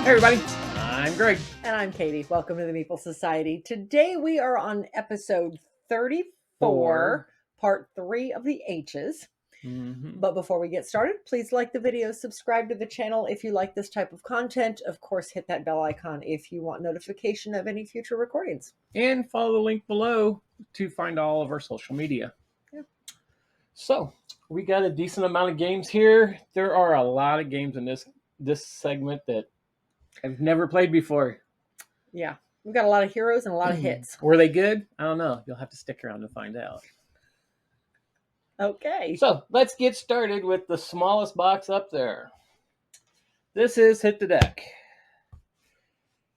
Hey everybody, I'm Greg. And I'm Katie. Welcome to the Meeple Society. Today we are on episode 34, part 3 of the H's. But before we get started, please like the video, subscribe to the channel if you like this type of content. Of course, hit that bell icon if you want notification of any future recordings. And follow the link below to find all of our social media. Yeah. So, we got a decent amount of games here. There are a lot of games in this segment that I've never played before. Yeah, we've got a lot of heroes and a lot of hits. Were they good? I don't know. You'll have to stick around to find out. Okay. So, let's get started with the smallest box up there. This is Hit the Deck.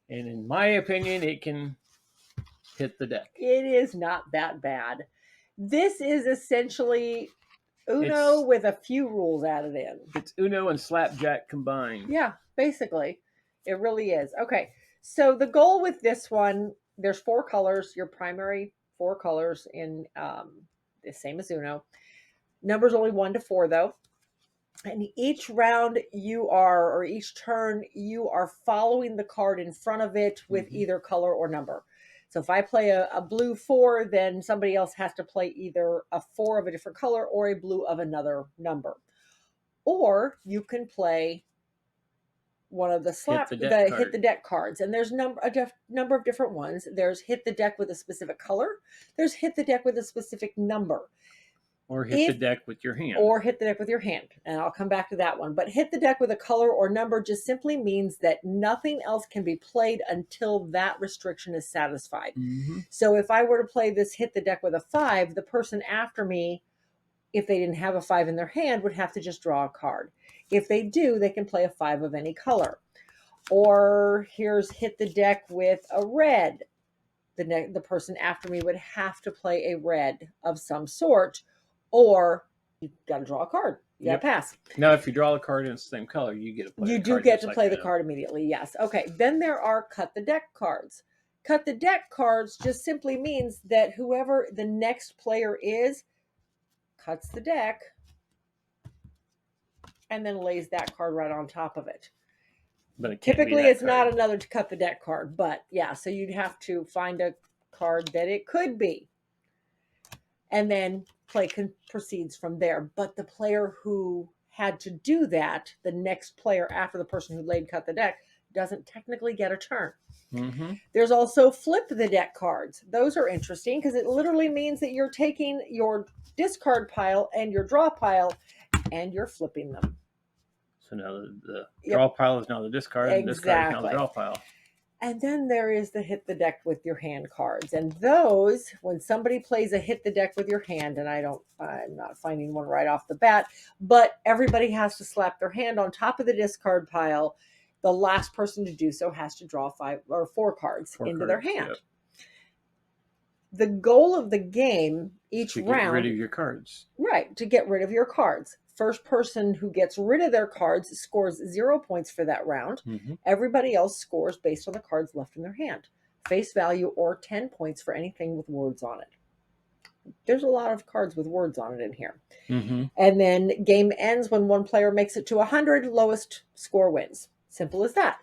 And in my opinion, it can hit the deck. It is not that bad. This is essentially Uno with a few rules added in. It's Uno and Slapjack combined. Yeah, basically. It really is. Okay, so the goal with this one, there's 4 colors, your primary 4 colors in the same as Uno. Numbers only 1 to 4 though. And each round or each turn, you are following the card in front of it with either color or number. So if I play a blue 4, then somebody else has to play either a 4 of a different color or a blue of another number. Or you can play one of the hit the deck cards, and there's a number of different ones. There's hit the deck with a specific color. There's hit the deck with a specific number. Or hit the deck with your hand. Or hit the deck with your hand. And I'll come back to that one. But hit the deck with a color or number just simply means that nothing else can be played until that restriction is satisfied. So if I were to play this hit the deck with a 5, the person after me, if they didn't have a 5 in their hand, would have to just draw a card. If they do, they can play a 5 of any color. Or here's hit the deck with a red. The person after me would have to play a red of some sort. Or you got to draw a card. You got to pass. Now, if you draw a card in the same color, you get to play. You do get to play the card immediately. Yes. Okay. Then there are cut the deck cards. Cut the deck cards just simply means that whoever the next player is cuts the deck and then lays that card right on top of it. But typically it's not another to cut the deck card, but yeah, so you'd have to find a card that it could be. And then play proceeds from there. But the player who had to do that, the next player after the person who laid cut the deck, doesn't technically get a turn. There's also flip the deck cards. Those are interesting because it literally means that you're taking your discard pile and your draw pile and you're flipping them. So now the draw pile is now the discard, and the discard is now the draw pile. And then there is the hit the deck with your hand cards. And those, when somebody plays a hit the deck with your hand, and I'm not finding one right off the bat, but everybody has to slap their hand on top of the discard pile. The last person to do so has to draw 5 or 4 cards into their hand. Yep. The goal of the game each round, to get rid of your cards. Right, to get rid of your cards. First person who gets rid of their cards scores 0 points for that round. Everybody else scores based on the cards left in their hand. Face value or 10 points for anything with words on it. There's a lot of cards with words on it in here. And then game ends when one player makes it to 100. Lowest score wins. Simple as that.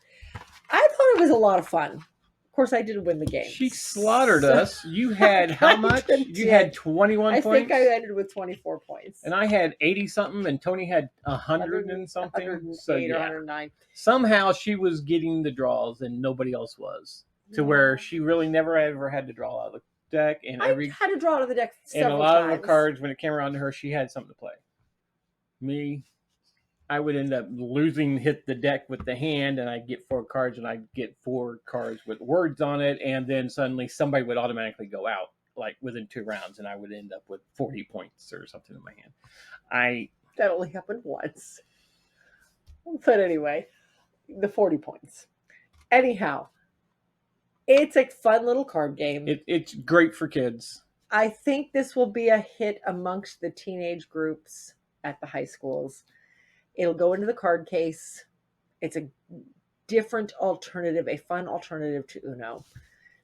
I thought it was a lot of fun. Of course, I did win the game. She slaughtered us. You had how much? You had 21 points? I think I ended with 24 points. And I had 80-something, and Tony had 100 and something. 108 so, or 109. Somehow she was getting the draws, and nobody else was. To where she really never ever had to draw out of the deck. And I had to draw out of the deck several times. And a lot times. of the cards, when it came around to her, she had something to play. Me, I would end up losing hit the deck with the hand, and I'd get 4 cards, and I'd get 4 cards with words on it, and then suddenly somebody would automatically go out, like within 2 rounds, and I would end up with 40 points or something in my hand. That only happened once. But anyway, the 40 points. Anyhow, it's a fun little card game. It's great for kids. I think this will be a hit amongst the teenage groups at the high schools. It'll go into the card case. It's a different alternative, a fun alternative to Uno.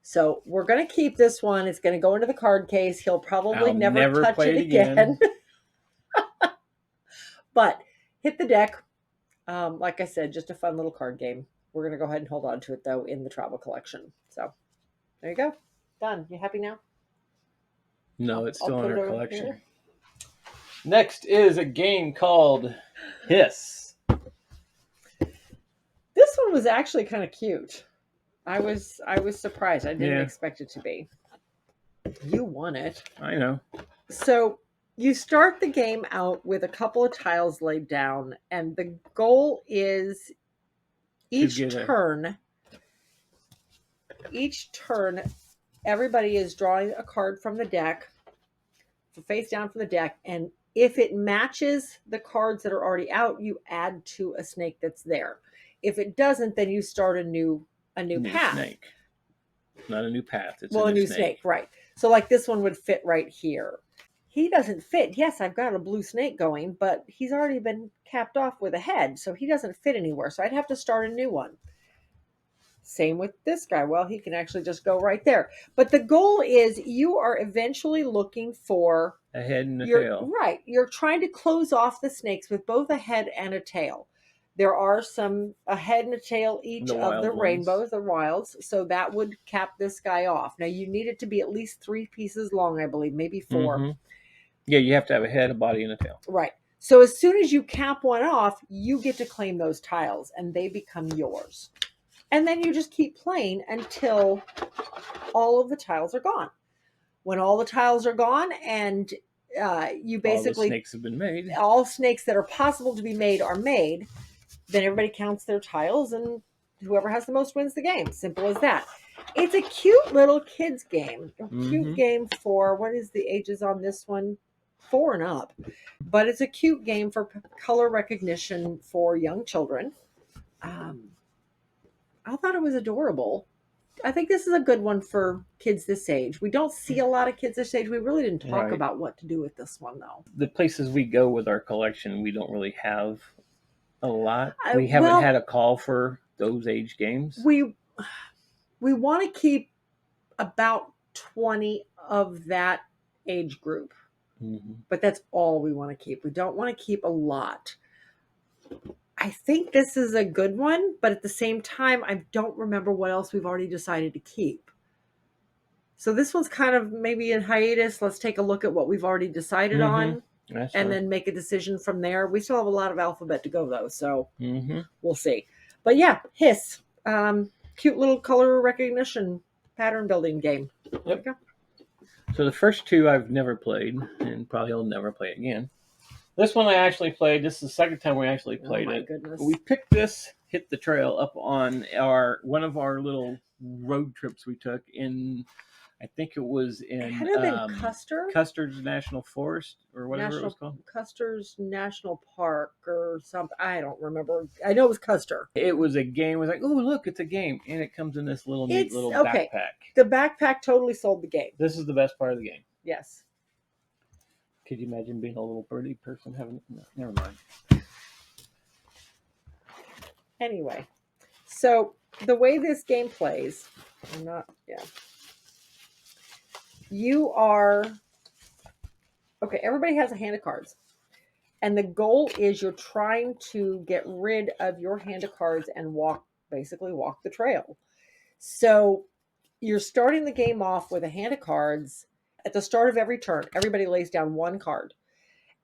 So we're going to keep this one. It's going to go into the card case. He'll probably never touch it again. But hit the deck. Like I said, just a fun little card game. We're going to go ahead and hold on to it, though, in the travel collection. So there you go. Done. You happy now? No, it's I'll still in put it our over collection. here. Next is a game called Hiss. This one was actually kind of cute. I was surprised. I didn't expect it to be. You won it. I know. So you start the game out with a couple of tiles laid down, and the goal is each turn, everybody is drawing a card from the deck, face down from the deck, and if it matches the cards that are already out, you add to a snake that's there. If it doesn't, then you start a new path. Snake. Not a new path. It's a new snake, right? So like this one would fit right here. He doesn't fit. Yes, I've got a blue snake going, but he's already been capped off with a head, so he doesn't fit anywhere. So I'd have to start a new one. Same with this guy. Well, he can actually just go right there. But the goal is you are eventually looking for a head and a tail. Right. You're trying to close off the snakes with both a head and a tail. There are a head and a tail each of the rainbows, the wilds. So that would cap this guy off. Now you need it to be at least 3 pieces long, I believe, maybe 4. Mm-hmm. Yeah, you have to have a head, a body, and a tail. Right. So as soon as you cap one off, you get to claim those tiles and they become yours. And then you just keep playing until all of the tiles are gone. When all the tiles are gone and you basically... all the snakes have been made. All snakes that are possible to be made are made. Then everybody counts their tiles and whoever has the most wins the game. Simple as that. It's a cute little kids game. A cute game for... What is the ages on this one? 4 and up. But it's a cute game for color recognition for young children. I thought it was adorable. I think this is a good one for kids this age. We don't see a lot of kids this age. We really didn't talk about what to do with this one, though. The places we go with our collection, we don't really have a lot. We haven't had a call for those age games. We want to keep about 20 of that age group. But that's all we want to keep. We don't want to keep a lot. I think this is a good one, but at the same time, I don't remember what else we've already decided to keep. So this one's kind of maybe in hiatus. Let's take a look at what we've already decided on and then make a decision from there. We still have a lot of alphabet to go, though, so we'll see. But yeah, Hiss. Cute little color recognition pattern building game. Yep. So the first 2 I've never played, and probably I'll never play again. This one I actually played. This is the second time we actually played it. Goodness. We picked this Hit the Trail up on one of our little road trips we took in, I think it was in... It had been Custer? Custer's National Forest, or whatever it was called. Custer's National Park or something. I don't remember. I know it was Custer. It was a game. It was like, oh, look, it's a game. And it comes in this little neat little backpack. The backpack totally sold the game. This is the best part of the game. Yes. Could you imagine being a little birdie person having... No, never mind. Anyway, so the way this game plays... You are... Okay, everybody has a hand of cards. And the goal is you're trying to get rid of your hand of cards and basically walk the trail. So you're starting the game off with a hand of cards. At the start of every turn, everybody lays down 1 card.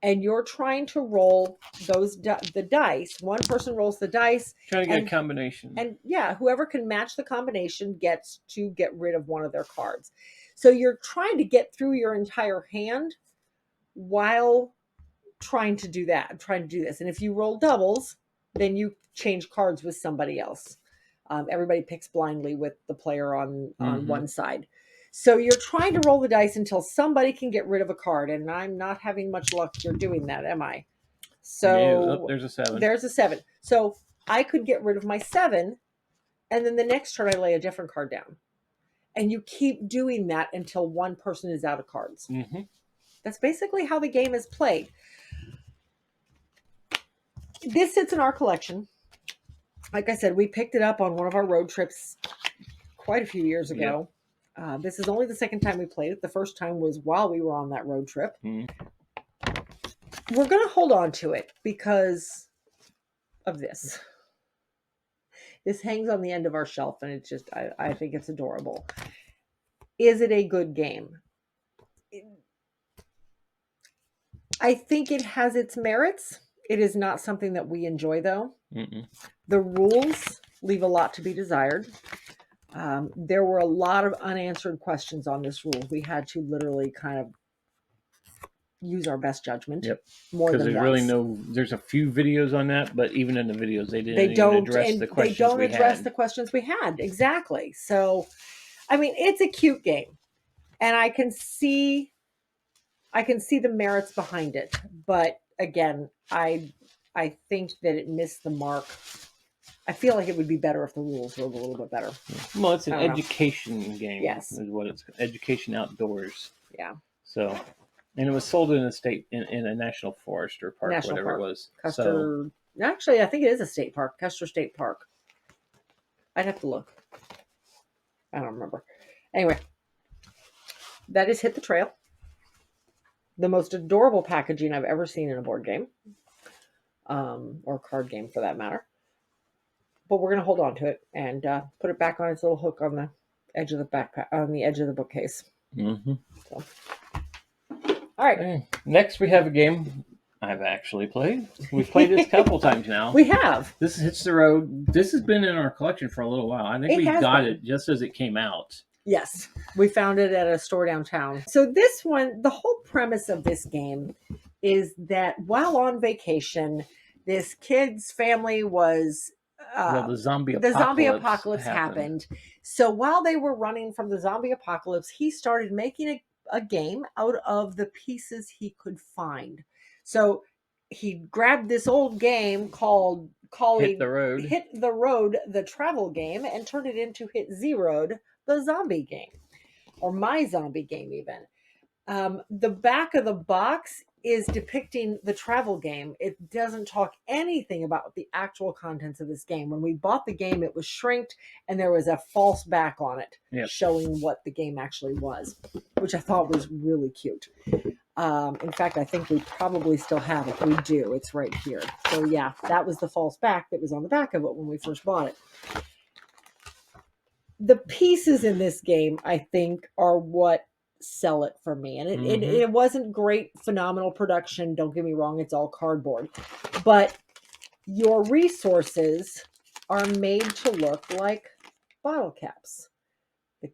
And you're trying to roll the dice. One person rolls the dice. Trying to get a combination. And yeah, whoever can match the combination gets to get rid of one of their cards. So you're trying to get through your entire hand while trying to do this. And if you roll doubles, then you change cards with somebody else. Everybody picks blindly with the player on one side. So you're trying to roll the dice until somebody can get rid of a card. And I'm not having much luck you're doing that, am I? So there's a 7. There's a 7. So I could get rid of my 7. And then the next turn I lay a different card down. And you keep doing that until one person is out of cards. That's basically how the game is played. This sits in our collection. Like I said, we picked it up on one of our road trips quite a few years ago. This is only the second time we played it. The first time was while we were on that road trip. We're going to hold on to it because of this. This hangs on the end of our shelf, and it's just, I think it's adorable. Is it a good game? I think it has its merits. It is not something that we enjoy, though. Mm-mm. The rules leave a lot to be desired. There were a lot of unanswered questions on this rule. We had to literally kind of use our best judgment. Yep. More Because than there's once. really no. There's a few videos on that, but even in the videos, they didn't don't address and the questions we they don't address had. the questions we had. Exactly. So, I mean, it's a cute game, and I can see the merits behind it. But again, I think that it missed the mark. I feel like it would be better if the rules were a little bit better. Well, it's an I don't know. education game. Yes. Is what it's education outdoors. Yeah. So, and it was sold in a state in a national forest or park, National whatever park. it was. Custer. Actually, I think it is a state park. Custer State Park. I'd have to look. I don't remember. Anyway, that is Hit the Trail. The most adorable packaging I've ever seen in a board game, or card game for that matter. But we're going to hold on to it and put it back on its little hook on the edge of the backpack, on the edge of the bookcase. Mm-hmm. So. All right. Okay. Next, we have a game I've actually played. We've played this a couple times now. We have. This Hits the Road. This has been in our collection for a little while. I think we got it just as it came out. Yes, we found it at a store downtown. So this one, the whole premise of this game is that while on vacation, this kid's family was the zombie apocalypse happened. So while they were running from the zombie apocalypse, he started making a game out of the pieces he could find. So he grabbed this old game called Hit the Road. Hit the Road, the travel game, and turned it into Hit the Road, the zombie game, or My Zombie Game even. The back of the box is depicting the travel game. It doesn't talk anything about the actual contents of this game. When we bought the game, it was shrinked and there was a false back on it, showing what the game actually was, which I thought was really cute. In fact, I think we probably still have it. We do. It's right here. So yeah, that was the false back that was on the back of it when we first bought it. The pieces in this game, I think, are what sell it for me. And it wasn't great, phenomenal production. Don't get me wrong. It's all cardboard. But your resources are made to look like bottle caps. The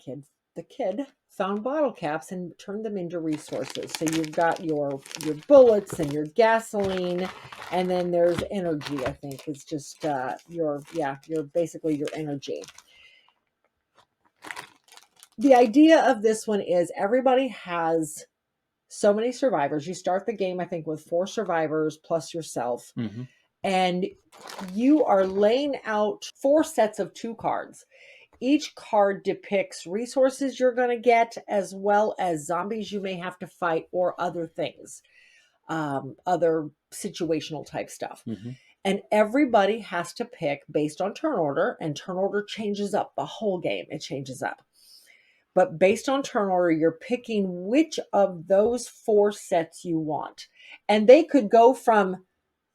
kid found bottle caps and turned them into resources. So you've got your bullets and your gasoline, and then there's energy, I think. It's just your basically your energy. The idea of this one is everybody has so many survivors. You start the game, I think, with 4 survivors plus yourself. Mm-hmm. And you are laying out 4 sets of 2 cards. Each card depicts resources you're going to get, as well as zombies you may have to fight or other things, other situational type stuff. Mm-hmm. And everybody has to pick based on turn order, and turn order changes up the whole game. It changes up. But based on turn order, you're picking which of those 4 sets you want. And they could go from,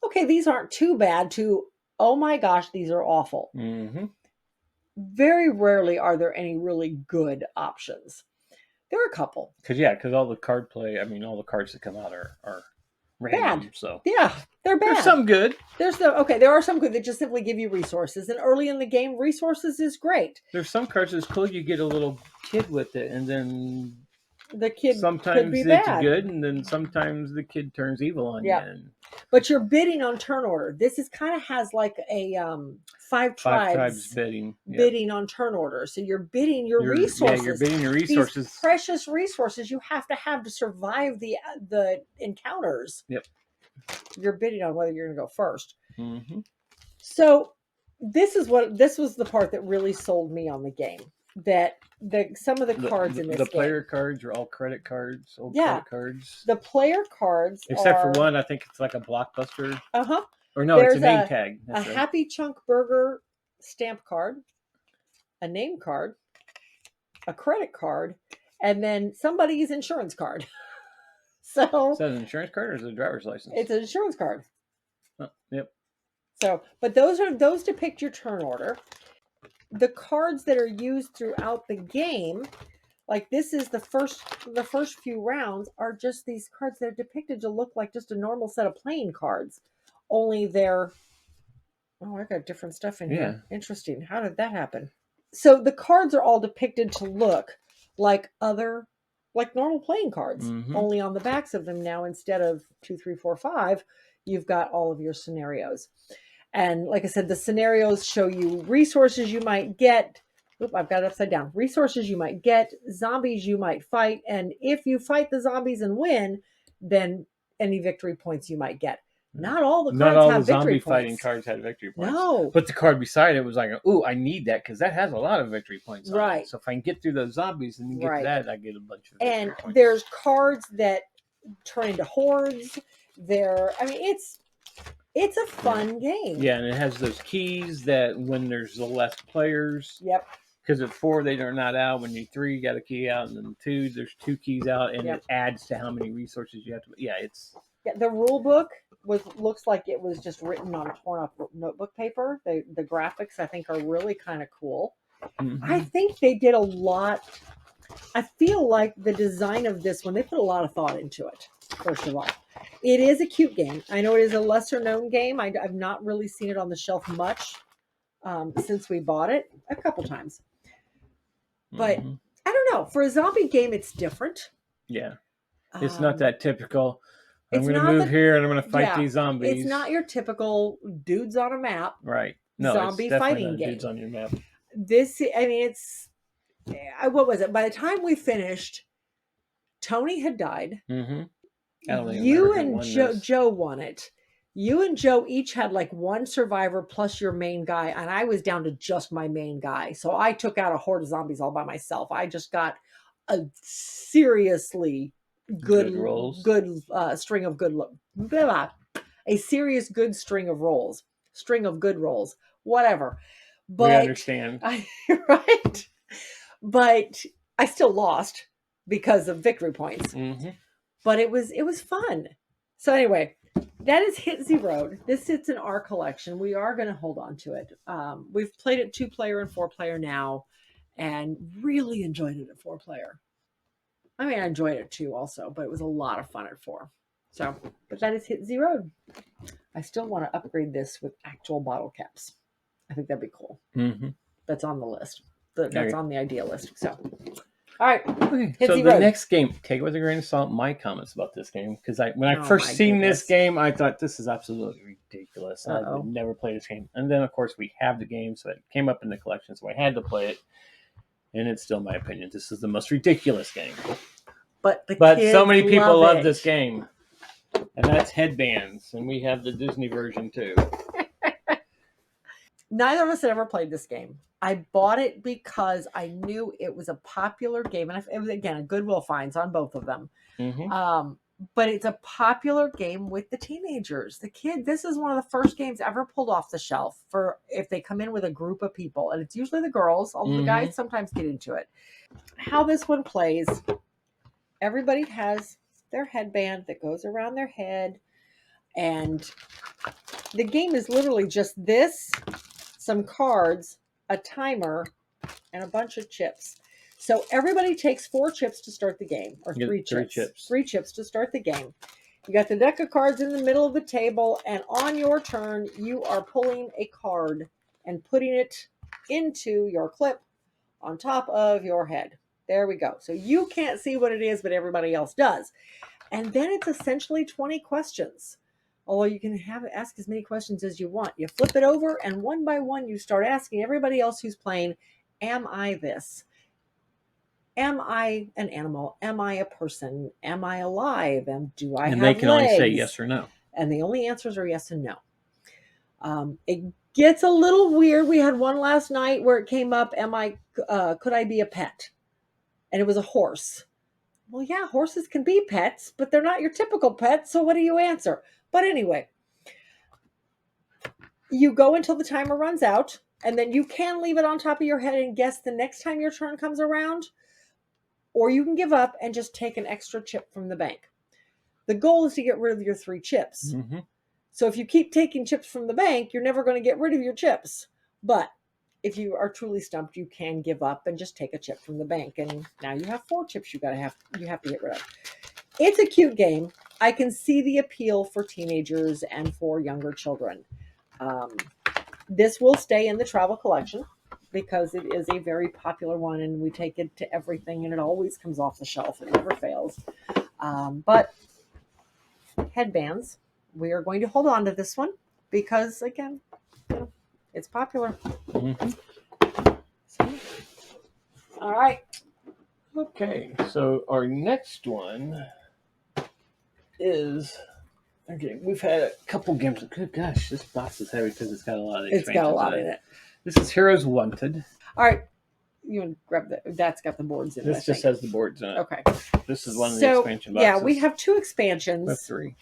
okay, these aren't too bad, to, oh my gosh, these are awful. Mm-hmm. Very rarely are there any really good options. There are a couple. Because all the card play, all the cards that come out are random. Bad. So yeah, they're bad. There's some good. There are some good that just simply give you resources. And early in the game, resources is great. There's some cards that's cool. You get a little kid with it, and then the kid sometimes could be it's bad. good, and then sometimes the kid turns evil on you. And... But you're bidding on turn order. This is kind of has like a 5 tribes bidding on turn order. So you're bidding your resources. Yeah, you're bidding your resources. These precious resources you have to survive the encounters. Yep. You're bidding on whether you're going to go first. Mm-hmm. So this was the part that really sold me on the game. That some of the cards in this game. The player cards are all credit cards, credit cards. The player cards Except for one, I think it's like a Blockbuster. Uh-huh. Or no, it's a name tag. That's a Happy Chunk Burger stamp card, a name card, a credit card, and then somebody's insurance card. So is that an insurance card or is it a driver's license? It's an insurance card. Oh, yep. So, but those depict your turn order. the cards that are used throughout the game, like this is the first few rounds are just these cards that are depicted to look like just a normal set of playing cards, only they're, oh, I got different stuff in here. Interesting. How did that happen? So the cards are all depicted to look like normal playing cards, only on the backs of them now, instead of 2, 3, 4, 5, you've got all of your scenarios. And like I said, the scenarios show you resources you might get. Oop, I've got it upside down. Resources you might get, zombies you might fight, and if you fight the zombies and win, then any victory points you might get. Not all the cards have victory points. Fighting cards had victory points. No. But the card beside it was like, ooh, I need that because that has a lot of victory points on Right. it. So if I can get through those zombies and get to that, I get a bunch of victory points. And there's cards that turn into hordes. It's a fun game. Yeah, and it has those keys that when there's less players. Yep. Because at 4, they're not out. When you 3, you got a key out, and then 2, there's 2 keys out, and it adds to how many resources you have to. Yeah, it's. Yeah, the rule book looks like it was just written on torn up notebook paper. The graphics, I think, are really kind of cool. I think they did a lot. I feel like the design of this one, they put a lot of thought into it. First of all, it is a cute game. I know it is a lesser known game. I've not really seen it on the shelf much since we bought it a couple times. But I don't know. For a zombie game, it's different. Yeah. It's not that typical. I'm going to move here and I'm going to fight these zombies. It's not your typical dudes on a map. Right. No, zombie fighting game. Dudes on your map. It's, what was it? By the time we finished, Tony had died. You and Joe won it. You and Joe each had like one survivor plus your main guy, and I was down to just my main guy. So I took out a horde of zombies all by myself. I just got a seriously good string of a serious good string of rolls. String of good rolls. Whatever. But we understand. Right. But I still lost because of victory points. But it was fun. So anyway, that is Hit Zeroed. This sits in our collection. We are going to hold on to it. We've played it 2-player and 4-player now, and really enjoyed it at 4-player. I mean, I enjoyed it too also, but it was a lot of fun at 4. So, but that is Hit Zeroed. I still want to upgrade this with actual bottle caps. I think that'd be cool. That's on the list. That's on the idea list. So, all right. So the next game, take it with a grain of salt. My comments about this game, because when I first seen this game, I thought this is absolutely ridiculous. I've never played this game, and then of course we have the game, so it came up in the collection, so I had to play it. And it's still my opinion. This is the most ridiculous game. But so many people love this game, and that's Hedbanz, and we have the Disney version too. Neither of us had ever played this game. I bought it because I knew it was a popular game, and it was, again, a Goodwill finds on both of them. But it's a popular game with the teenagers, the kids. This is one of the first games ever pulled off the shelf for if they come in with a group of people, and it's usually the girls, although the guys sometimes get into it. How this one plays, everybody has their headband that goes around their head, and the game is literally just this, some cards, a timer, and a bunch of chips. So everybody takes 4 chips to start the game, or 3 chips. 3 chips to start the game. You got the deck of cards in the middle of the table, and on your turn, you are pulling a card and putting it into your clip on top of your head. There we go. So you can't see what it is, but everybody else does. And then it's essentially 20 questions. Although you can ask as many questions as you want. You flip it over, and one by one, you start asking everybody else who's playing, am I this? Am I an animal? Am I a person? Am I alive? And do I have legs? And they can only say yes or no. And the only answers are yes and no. It gets a little weird. We had one last night where it came up, could I be a pet? And it was a horse. Well, yeah, horses can be pets, but they're not your typical pets, so what do you answer? But anyway, you go until the timer runs out, and then you can leave it on top of your head and guess the next time your turn comes around, or you can give up and just take an extra chip from the bank. The goal is to get rid of your 3 chips. So if you keep taking chips from the bank, you're never going to get rid of your chips. But if you are truly stumped, you can give up and just take a chip from the bank, and now you have 4 chips you have to get rid of. It's a cute game. I can see the appeal for teenagers and for younger children. This will stay in the travel collection because it is a very popular one, and we take it to everything, and it always comes off the shelf. It never fails. But Hedbanz, we are going to hold on to this one because, again, it's popular. Mm-hmm. So, all right. Okay, so our next one is, okay, we've had a couple games. Good gosh, this box is heavy because it's got a lot of It's got a lot in it. This is Heroes Wanted. All right. You want to grab that's got the boards in it. This just has the boards in it. Okay. This is one of the expansion boxes. Yeah, we have 2 expansions. We have 3.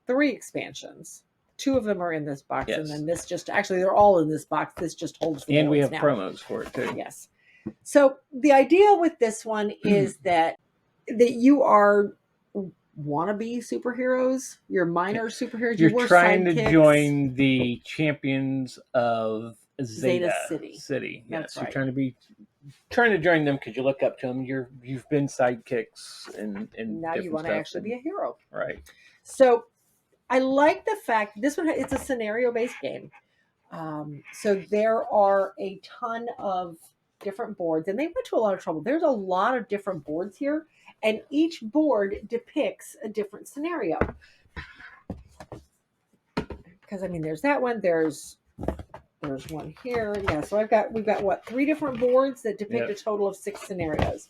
3 expansions. 2 of them are in this box, Yes. and then this just actually they're all in this box. This just holds the and we have now. promos for it too. Yes. So the idea with this one is that you are wannabe superheroes. You're minor superheroes. You're trying to join the champions of Zeta City. Yes, right. You're trying to join them because you look up to them. You've been sidekicks and now you want to actually be a hero, right? So I like the fact this one. It's a scenario-based game. So there are a ton of different boards, and they went to a lot of trouble. There's a lot of different boards here, and each board depicts a different scenario. Because I mean, there's that one. There's one here. Yeah. So we've got what, 3 different boards that depict a total of 6 scenarios.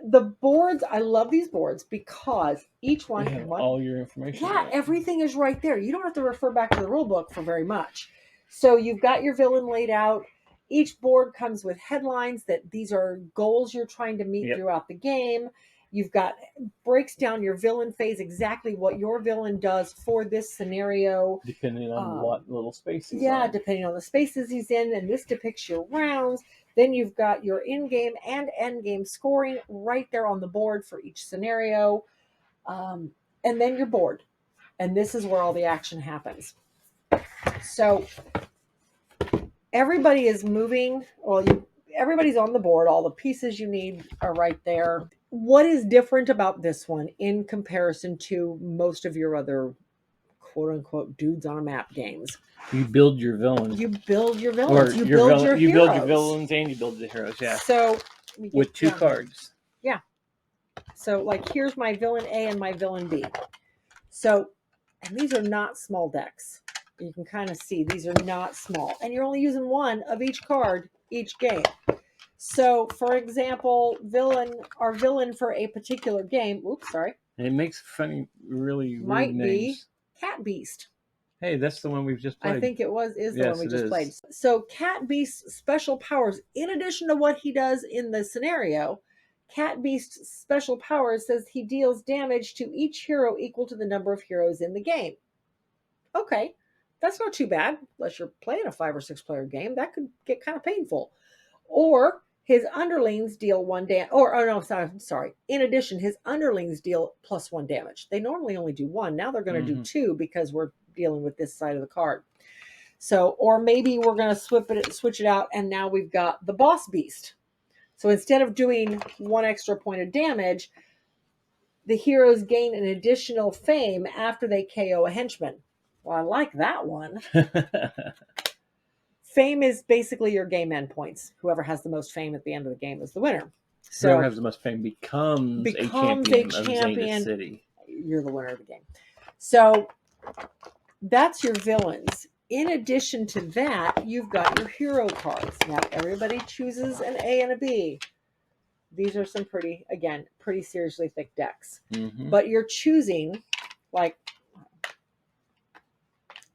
The boards, I love these boards because each one has all your information. Yeah, everything is right there. You don't have to refer back to the rule book for very much. So you've got your villain laid out. Each board comes with headlines that these are goals you're trying to meet throughout the game. You've got breaks down your villain phase, exactly what your villain does for this scenario. Depending on what little space he's in. depending on the spaces he's in, and this depicts your rounds. Then you've got your in-game and end-game scoring right there on the board for each scenario. And then your board. And this is where all the action happens. So everybody is moving. Well, everybody's on the board. All the pieces you need are right there. What is different about this one in comparison to most of your other quote-unquote dudes on a map games? You build your villains. You build your villains. You build your villains and you build the heroes, yeah. So with 2 cards. Yeah. So like here's my villain A and my villain B. So, and these are not small decks. You can kind of see these are not small. And you're only using 1 of each card each game. So, for example, our villain for a particular game, And it makes funny, really weird might names. Be Cat Beast. Hey, that's the one we've just played. I think it is the one we just played. So Cat Beast's special powers, in addition to what he does in the scenario, Cat Beast's special powers says he deals damage to each hero equal to the number of heroes in the game. Okay, that's not too bad, unless you're playing a 5 or 6 player game. That could get kind of painful. Or his underlings deal 1 damage. Sorry. In addition, his underlings deal +1 damage. They normally only do 1. Now they're going to do 2 because we're dealing with this side of the card. So, or maybe we're going to switch it out, and now we've got the Boss Beast. So instead of doing 1 extra point of damage, the heroes gain an additional fame after they KO a henchman. Well, I like that one. Fame is basically your game end points. Whoever has the most fame at the end of the game is the winner. So whoever has the most fame becomes a champion of Zeta City. You're the winner of the game. So that's your villains. In addition to that, you've got your hero cards. Now everybody chooses an A and a B. These are some pretty seriously thick decks. Mm-hmm. But you're choosing, like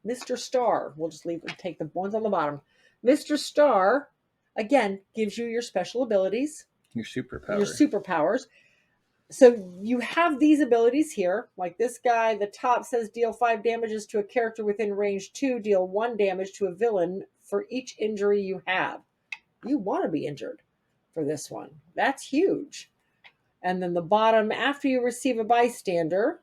Mr. Star. We'll just take the ones on the bottom. Mr. Star, again, gives you your special abilities. Your superpowers. So you have these abilities here. Like this guy, the top says deal 5 damages to a character within range 2. Deal 1 damage to a villain for each injury you have. You want to be injured for this one. That's huge. And then the bottom, after you rescue a bystander,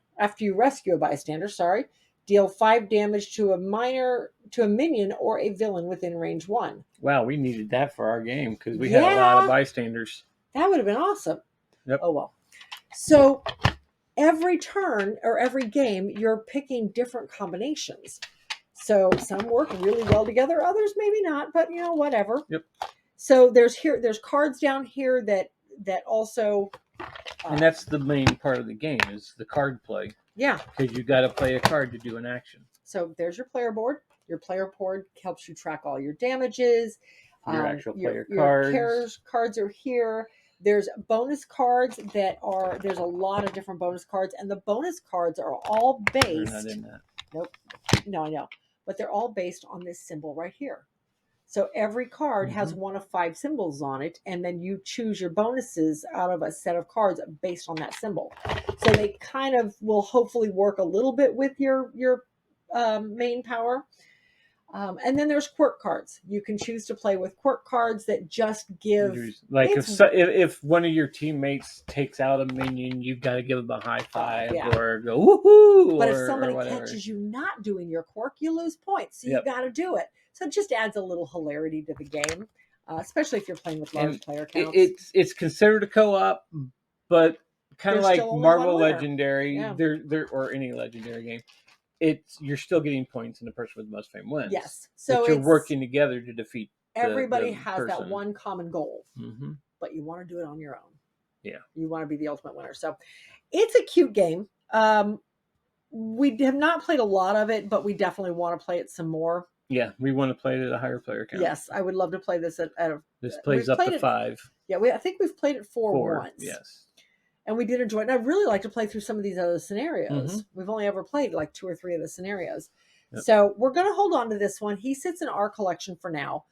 Deal 5 damage to a minion or a villain within range 1. Wow, we needed that for our game because we had a lot of bystanders. That would have been awesome. Yep. Oh well. So every turn or every game, you're picking different combinations. So some work really well together, others maybe not, but whatever. Yep. So there's cards down here that also. And that's the main part of the game is the card play. Yeah. Because you got to play a card to do an action. So there's your player board. Your player board helps you track all your damages. Your actual player cards. Your cards are here. There's bonus cards there's a lot of different bonus cards, and the bonus cards are all based. They're not in that. Nope. No, I know. But they're all based on this symbol right here. So every card has one of 5 symbols on it, and then you choose your bonuses out of a set of cards based on that symbol. So they kind of will hopefully work a little bit with your main power. And then there's quirk cards. You can choose to play with quirk cards that just give... Like if one of your teammates takes out a minion, you've got to give them a high five or go woohoo. But if somebody catches you not doing your quirk, you lose points. So you got to do it. So it just adds a little hilarity to the game, especially if you're playing with large player counts. It's considered a co-op, but kind of like Marvel Legendary, or any Legendary game. You're still getting points, and the person with the most fame wins. Yes, so you're working together to defeat. Everybody the has that one common goal, but you want to do it on your own. Yeah, you want to be the ultimate winner. So it's a cute game. We have not played a lot of it, but we definitely want to play it some more. Yeah, we want to play it at a higher player count. Yes, I would love to play this at a. This plays up to 5. Yeah, I think we've played it 4 once. Yes. And we did enjoy it. And I'd really like to play through some of these other scenarios. We've only ever played like 2 or 3 of the scenarios. Yep. So we're going to hold on to this one. He sits in our collection for now.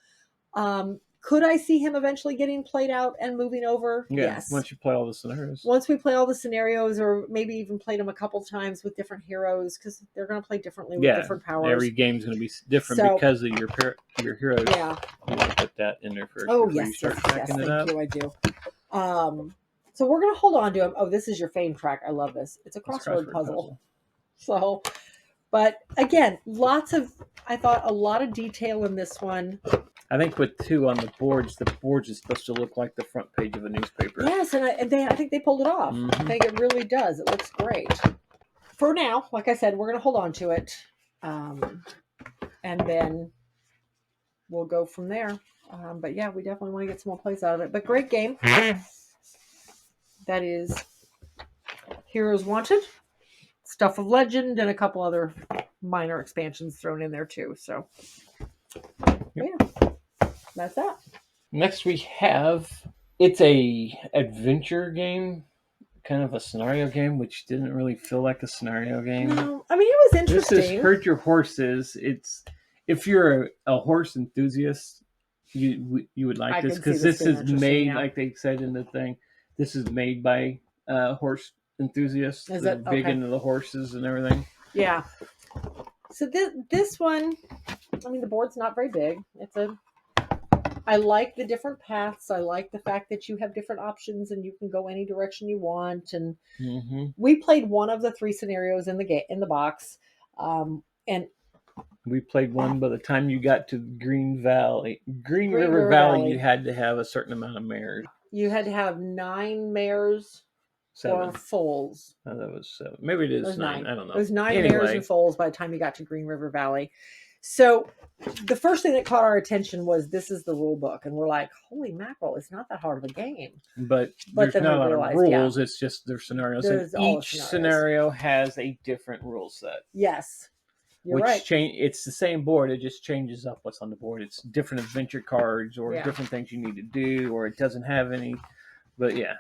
Could I see him eventually getting played out and moving over? Yeah, yes. Once you play all the scenarios. Once we play all the scenarios, or maybe even played them a couple times with different heroes, because they're going to play differently with different powers. Every game's going to be different because of your heroes. Yeah. You want to put that in there first. Oh, yes. Thank you, I do. So we're going to hold on to him. Oh, this is your fame track. I love this. It's a crossword puzzle. So, but again, I thought a lot of detail in this one. I think with 2 on the boards is supposed to look like the front page of a newspaper. Yes, and I think they pulled it off. I think it really does. It looks great. For now, like I said, we're going to hold on to it. And then we'll go from there. But yeah, we definitely want to get some more plays out of it. But great game. That is Heroes Wanted, Stuff of Legend, and a couple other minor expansions thrown in there too. So, yeah, that's that. Next we have, it's a adventure game, kind of a scenario game, which didn't really feel like a scenario game. No, I mean, it was interesting. This is Herd Your Horses. It's, if you're a horse enthusiast, you would like this, because this is made, like they said in the thing, this is made by horse enthusiasts. They're big into the horses and everything. Yeah. So this one, I mean, the board's not very big. I like the different paths. I like the fact that you have different options and you can go any direction you want. And we played one of the 3 scenarios in the box, and we played one. By the time you got to Green River Valley, you had to have a certain amount of mares. You had to have 9 mares 7. or foals. Oh, that was 7. Maybe it is 9. I don't know. It was 9 mares and foals by the time you got to Green River Valley. So the first thing that caught our attention was, this is the rule book. And we're like, holy mackerel, it's not that hard of a game. But there's not a lot of rules. It's just their scenarios. And each scenario has a different rule set. Yes. You're right. It's the same board. It just changes up what's on the board. It's different adventure cards or different things you need to do, or it doesn't have any. But yeah.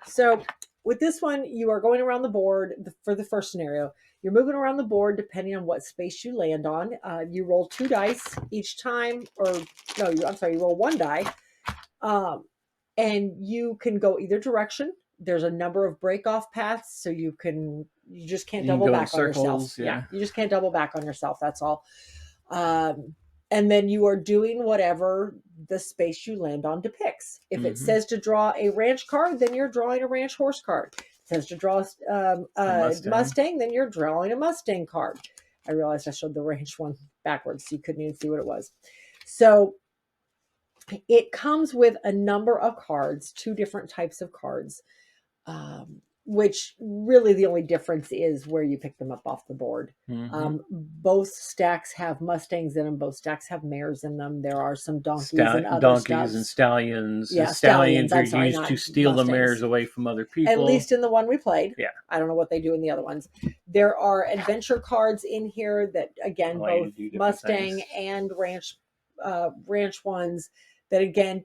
So with this one, you are going around the board for the first scenario. You're moving around the board depending on what space you land on. You roll 2 dice each time, you roll 1 die. And you can go either direction. There's a number of break-off paths, so you just can't double back on yourself. Yeah, you just can't double back on yourself. That's all. And then you are doing whatever the space you land on depicts. If it says to draw a ranch card, then you're drawing a ranch horse card. It says to draw a Mustang, then you're drawing a Mustang card. I realized I showed the ranged one backwards, so you couldn't even see what it was. So it comes with a number of cards, 2 different types of cards, which really the only difference is where you pick them up off the board. Both stacks have Mustangs in them. Both stacks have mares in them. There are some donkeys and other donkeys stuff. and stallions. Yeah, The stallions are I'm sorry, used to not steal the Mustangs. mares away from other people. At least in the one we played. Yeah. I don't know what they do in the other ones. There are adventure cards in here that, again, Allow you both to do different Mustang things. and ranch ones that, again,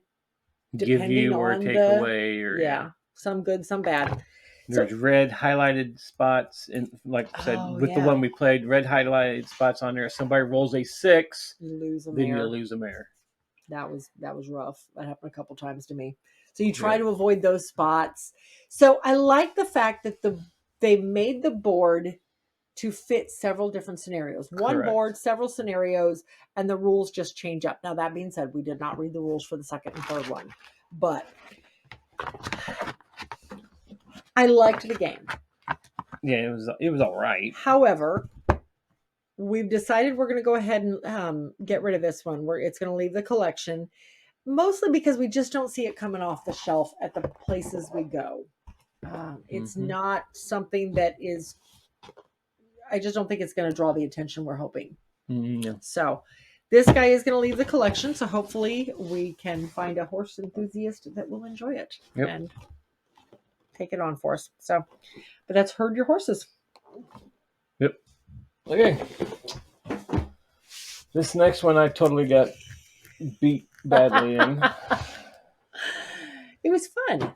Give depending you or on take the away, or yeah, some good, some bad. There's red highlighted spots, and like I said, with the one we played, red highlighted spots on there. If somebody rolls a 6, you lose a then mare. you lose a mare. That was rough. That happened a couple times to me. So you try to avoid those spots. So I like the fact that they made the board to fit several different scenarios. One board, several scenarios, and the rules just change up. Now, that being said, we did not read the rules for the second and third one, but I liked the game. Yeah, it was all right. However, we've decided we're going to go ahead and get rid of this one. It's going to leave the collection, mostly because we just don't see it coming off the shelf at the places we go. It's not something that is, I just don't think it's going to draw the attention we're hoping. No. So this guy is going to leave the collection. So hopefully we can find a horse enthusiast that will enjoy it and take it on for us. So, but that's Herd Your Horses. Yep. Okay. This next one I totally got beat badly in. It was fun.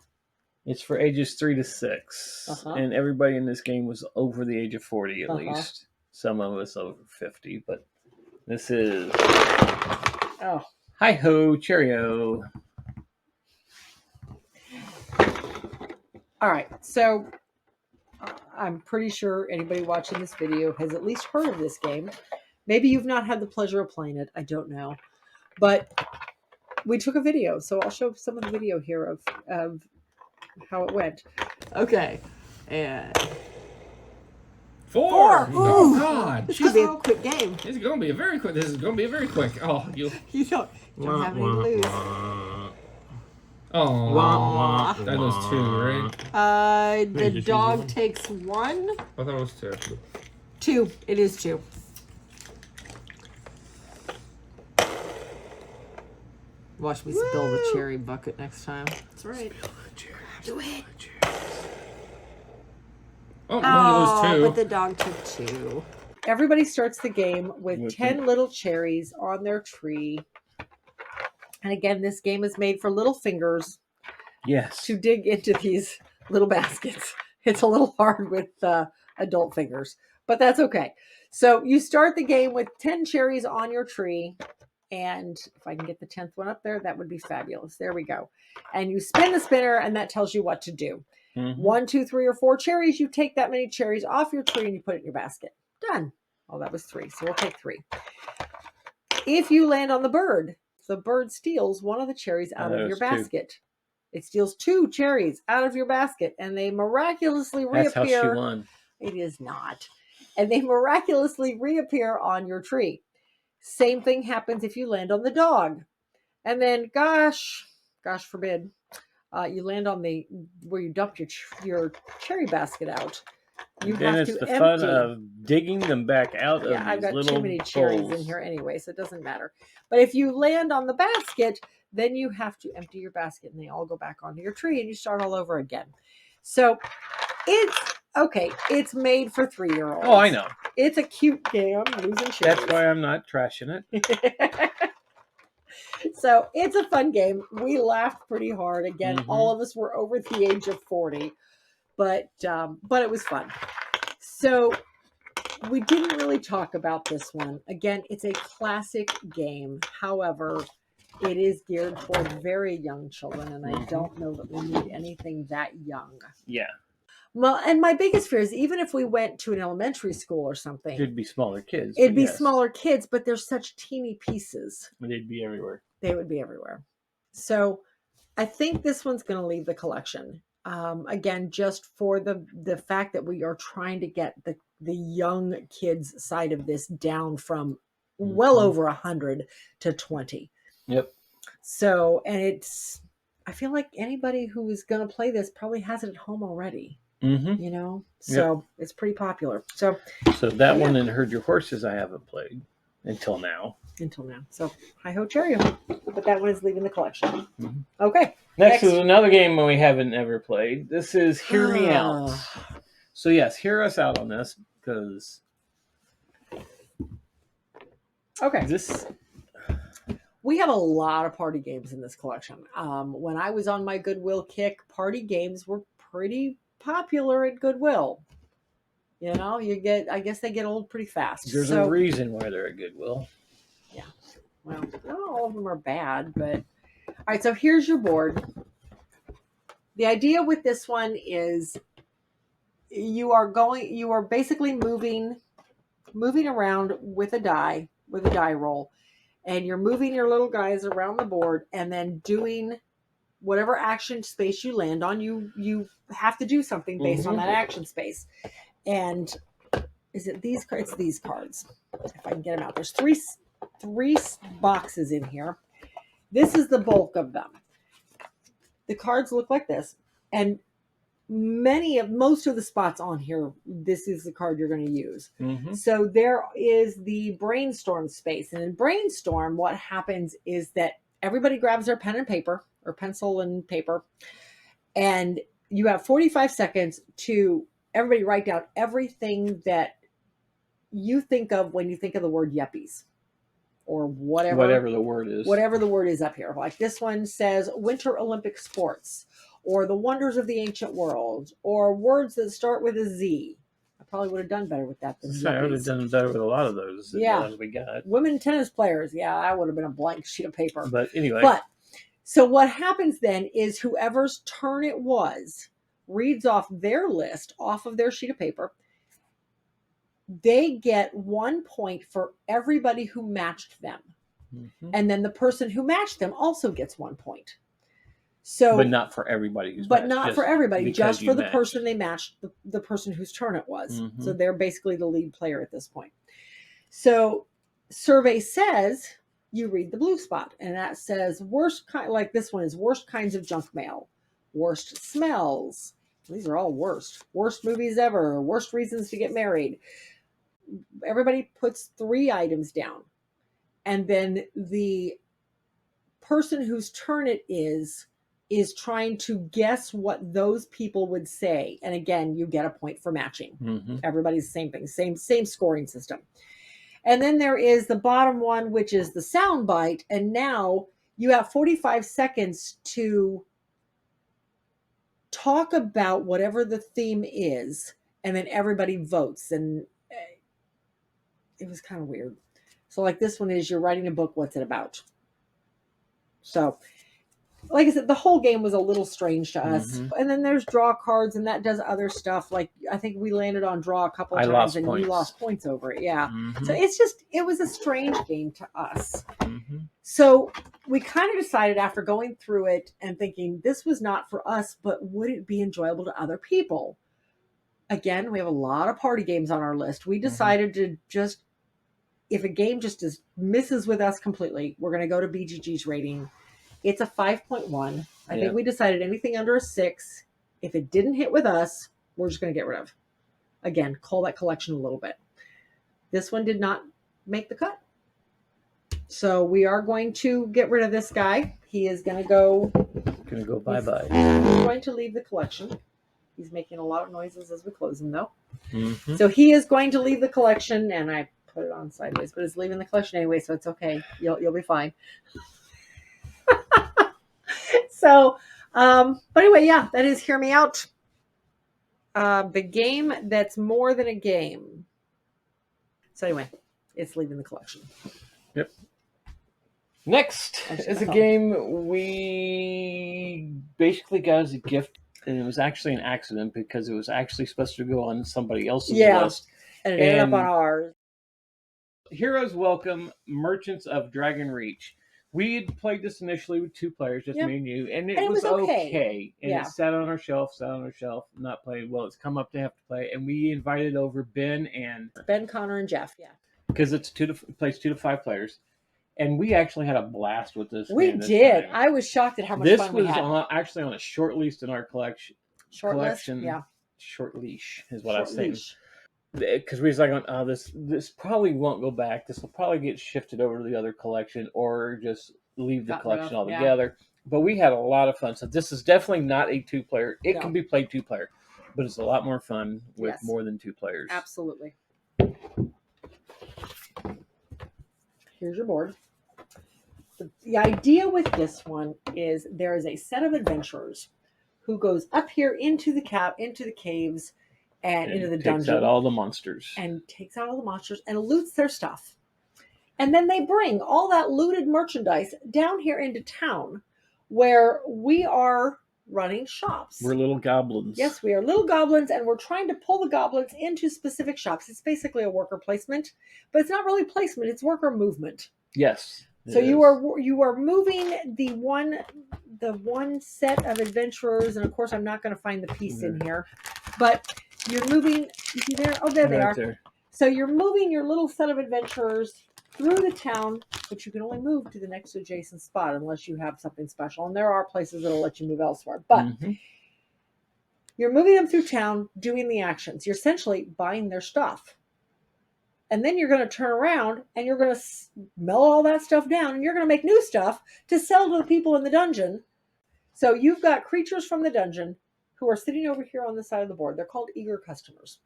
It's for ages 3 to 6. And everybody in this game was over the age of 40 at least. Some of us over 50, but this is Hi-Ho Cheerio. All right. So I'm pretty sure anybody watching this video has at least heard of this game. Maybe you've not had the pleasure of playing it. I don't know. But we took a video, so I'll show some of the video here of how it went. Okay. And 4. Oh God! This could be a quick game. This is gonna be a very quick. Oh, you don't have any to lose. Oh, that was 2, right? The dog takes 1. I thought it was 2. 2. It is 2. Watch me spill the cherry bucket next time. That's right. Do it. Oh, one of those 2. But the dog took 2. Everybody starts the game with 10 little cherries on their tree. And again, this game is made for little fingers. Yes. To dig into these little baskets. It's a little hard with adult fingers, but that's okay. So you start the game with 10 cherries on your tree. And if I can get the 10th one up there, that would be fabulous. There we go. And you spin the spinner, and that tells you what to do. 1, 2, 3, or 4 cherries. You take that many cherries off your tree and you put it in your basket. Done. Oh, that was 3. So we'll take 3. If you land on the bird steals one of the cherries out of your basket. 2. It steals 2 cherries out of your basket, and they miraculously reappear. That's how she won. It is not. And they miraculously reappear on your tree. Same thing happens if you land on the dog. And then, gosh forbid, you land on where you dumped your cherry basket out. Then it's the fun of digging them back out of these I've got little too many cherries bowls in here anyway, so it doesn't matter. But if you land on the basket, then you have to empty your basket and they all go back onto your tree and you start all over again. So it's made for 3-year-olds. Oh, I know. It's a cute game. I'm losing cherries. That's why I'm not trashing it. So it's a fun game. We laughed pretty hard. Again, all of us were over the age of 40, but it was fun. So we didn't really talk about this one. Again, it's a classic game. However, it is geared toward very young children, and I don't know that we need anything that young. Yeah. Well, and my biggest fear is even if we went to an elementary school or something. It'd be smaller kids. It'd be smaller kids, but they're such teeny pieces. They'd be everywhere. They would be everywhere. So I think this one's going to leave the collection. Again, just for the fact that we are trying to get the young kids side of this down from well over 100 to 20. Yep. So, and I feel like anybody who is going to play this probably has it at home already. You know, so it's pretty popular. So that one and Herd Your Horses I haven't played until now. So hi ho Cheerio, but that one is leaving the collection. Okay. Next is another game we haven't ever played. This is Hear Me Out. So yes, hear us out on this because. Okay. We have a lot of party games in this collection. When I was on my Goodwill kick, party games were pretty popular at Goodwill. You know, I guess they get old pretty fast. There's a reason why they're at Goodwill. Yeah. Well, not all of them are bad, but all right. So here's your board. The idea with this one is you are basically moving around with a die roll, and you're moving your little guys around the board and then doing whatever action space you land on. You have to do something based on that action space. And is it these cards? It's these cards. If I can get them out. There's three boxes in here. This is the bulk of them. The cards look like this. And most of the spots on here, this is the card you're going to use. So there is the brainstorm space. And in brainstorm, what happens is that everybody grabs their pen and paper, or pencil and paper, and you have 45 seconds to everybody write down everything that you think of when you think of the word yuppies, or whatever the word is. Whatever the word is up here. Like this one says Winter Olympic sports, or the wonders of the ancient world, or words that start with a Z. I probably would have done better with that than yuppies. I would have done better with a lot of those ones we got. Women tennis players. Yeah, that would have been a blank sheet of paper. But anyway. So what happens then is whoever's turn it was reads off their list off of their sheet of paper. They get 1 point for everybody who matched them. And then the person who matched them also gets 1 point. So, but not for everybody. For everybody, just for the person they matched, the person whose turn it was. So they're basically the lead player at this point. So survey says you read the blue spot, and that says like this one is worst kinds of junk mail, worst smells. These are all worst movies ever, worst reasons to get married. Everybody puts 3 items down, and then the person whose turn it is trying to guess what those people would say. And again, you get a point for matching. Everybody's the same thing, same scoring system. And then there is the bottom one, which is the sound bite. And now you have 45 seconds to talk about whatever the theme is, and then everybody votes. And it was kind of weird. So like this one is, you're writing a book, what's it about? So like I said, the whole game was a little strange to us. And then there's draw cards, and that does other stuff. Like I think we landed on draw a couple of times, and you lost points over it. Yeah. So it was a strange game to us. So we kind of decided after going through it and thinking this was not for us, but would it be enjoyable to other people? Again, we have a lot of party games on our list. We decided to just, if a game just misses with us completely, we're going to go to BGG's rating. It's a 5.1. I think we decided anything under a 6, if it didn't hit with us, we're just going to get rid of. Again, cull that collection a little bit. This one did not make the cut. So we are going to get rid of this guy. He is going to go bye-bye. He's going to leave the collection. He's making a lot of noises as we close him, though. So he is going to leave the collection, and I put it on sideways, but it's leaving the collection anyway, so it's okay. You'll be fine. So, but anyway, yeah, that is Hear Me Out. The game that's more than a game. So anyway, it's leaving the collection. Yep. Next is a game we basically got as a gift, and it was actually an accident because it was actually supposed to go on somebody else's list. And it ended up on ours. Heroes Welcome, Merchants of Dragon Reach. We had played this initially with 2 players, just me and you, and it was okay. And Yeah. it sat on our shelf, not playing well. It's come up to have to play, and we invited over Ben, Connor, and Jeff. Yeah, because it's plays 2 to 5 players, and we actually had a blast with this. We game this did. time. I was shocked at how much This fun we was had. actually on a short lease in our collection. Yeah. Short leash is what Short I was saying. leash. Because we was like, oh, this probably won't go back. This will probably get shifted over to the other collection, or just leave the collection altogether. Yeah. But we had a lot of fun. So this is definitely not a 2-player. It can be played 2-player, but it's a lot more fun with more than 2 players. Absolutely. Here's your board. The idea with this one is there is a set of adventurers who goes up here into the caves and into the dungeon. Takes out all the monsters. And loots their stuff. And then they bring all that looted merchandise down here into town where we are running shops. We're little goblins. Yes, we are little goblins, and we're trying to pull the goblins into specific shops. It's basically a worker placement, but it's not really placement, it's worker movement. Yes. So you are moving the one set of adventurers, and of course I'm not going to find the piece in here, but you're moving. You see there? Oh, there they are. There. So you're moving your little set of adventurers through the town, but you can only move to the next adjacent spot unless you have something special. And there are places that'll let you move elsewhere, but you're moving them through town, doing the actions. You're essentially buying their stuff. And then you're going to turn around and you're going to mellow all that stuff down, and you're going to make new stuff to sell to the people in the dungeon. So you've got creatures from the dungeon who are sitting over here on the side of the board. They're called eager customers.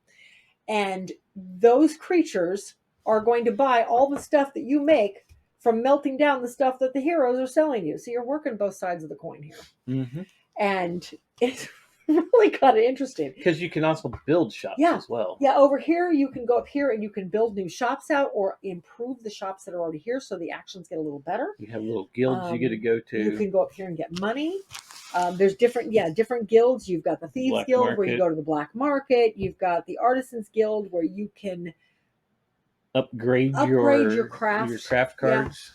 And those creatures are going to buy all the stuff that you make from melting down the stuff that the heroes are selling you. So you're working both sides of the coin here. Mm-hmm. And it's really kind of interesting. Because you can also build shops as well. Yeah, over here you can go up here and you can build new shops out or improve the shops that are already here so the actions get a little better. You have little guilds you get to go to. You can go up here and get money. There's different guilds. You've got the Thieves Guild where you go to the black market. You've got the Artisans Guild where you can upgrade your craft. Your craft cards.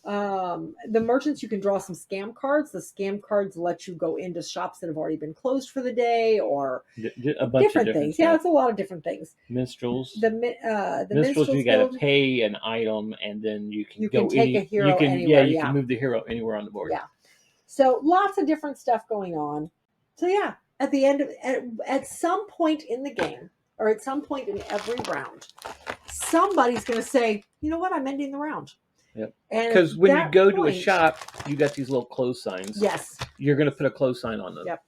The merchants, you can draw some scam cards. The scam cards let you go into shops that have already been closed for the day, or a bunch different of things. Yeah, it's a lot of different things. Minstrels. The minstrels, you got to pay an item, and then you can take a hero anywhere. You can move the hero anywhere on the board. Yeah. So lots of different stuff going on. So yeah, at the end of at some point in the game, or at some point in every round, somebody's going to say, "You know what? I'm ending the round." Yep. Because when you go to a shop, you got these little close signs. Yes. You're going to put a close sign on it.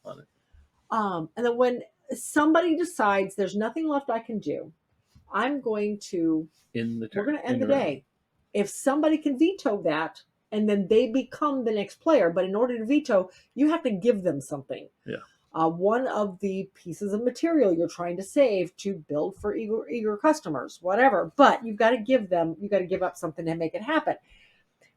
And then when somebody decides there's nothing left I can do, I'm going to we're going to end the day. If somebody can veto that, and then they become the next player, but in order to veto, you have to give them something. Yeah. One of the pieces of material you're trying to save to build for eager customers, whatever. But you've got to give up something to make it happen.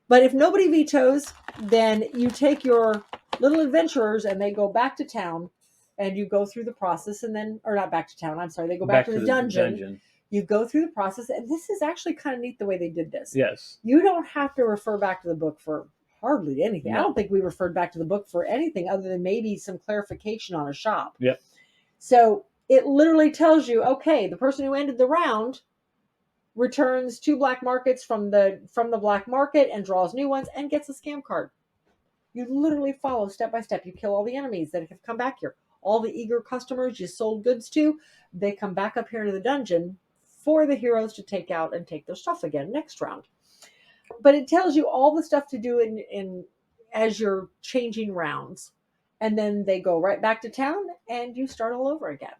But if nobody vetoes, then you take your little adventurers and they go back to town, and you go through the process, and then, or not back to town, I'm sorry, they go back to the dungeon. You go through the process, and this is actually kind of neat the way they did this. Yes. You don't have to refer back to the book for hardly anything. No. I don't think we referred back to the book for anything other than maybe some clarification on a shop. Yep. So it literally tells you, okay, the person who ended the round returns 2 black markets from the black market and draws new ones and gets a scam card. You literally follow step by step. You kill all the enemies that have come back here. All the eager customers you sold goods to, they come back up here to the dungeon for the heroes to take out and take their stuff again next round. But it tells you all the stuff to do in as you're changing rounds, and then they go right back to town, and you start all over again.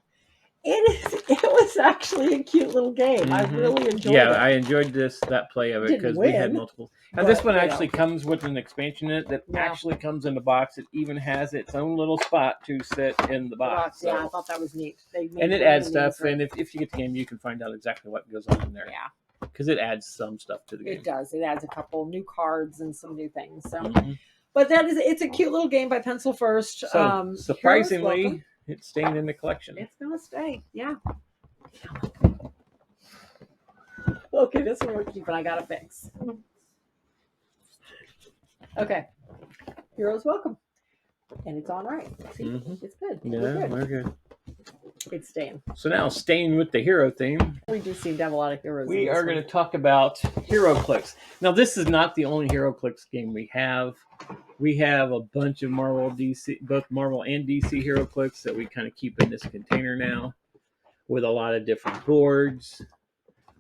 It was actually a cute little game. Mm-hmm. I really enjoyed it. Yeah, I enjoyed that play of it because we had multiple. And this one actually comes with an expansion in it that actually comes in the box. It even has its own little spot to sit in the box. Yeah, I thought that was neat. And it adds stuff, and if you get the game, you can find out exactly what goes on in there. Yeah. Because it adds some stuff to the game. It does. It adds a couple new cards and some new things. So, but it's a cute little game by Pencil First. So surprisingly, it's staying in the collection. It's gonna stay. Yeah. Okay, this one we're keeping. I gotta fix. Okay. Heroes welcome. And it's on right. See, it's good. Yeah, we're good. It's staying. So now, staying with the hero theme, we do seem to have a lot of heroes. We are going to talk about HeroQuest. Now, this is not the only HeroQuest game we have. We have a bunch of Marvel, DC, both Marvel and DC HeroQuest that we kind of keep in this container now, with a lot of different boards.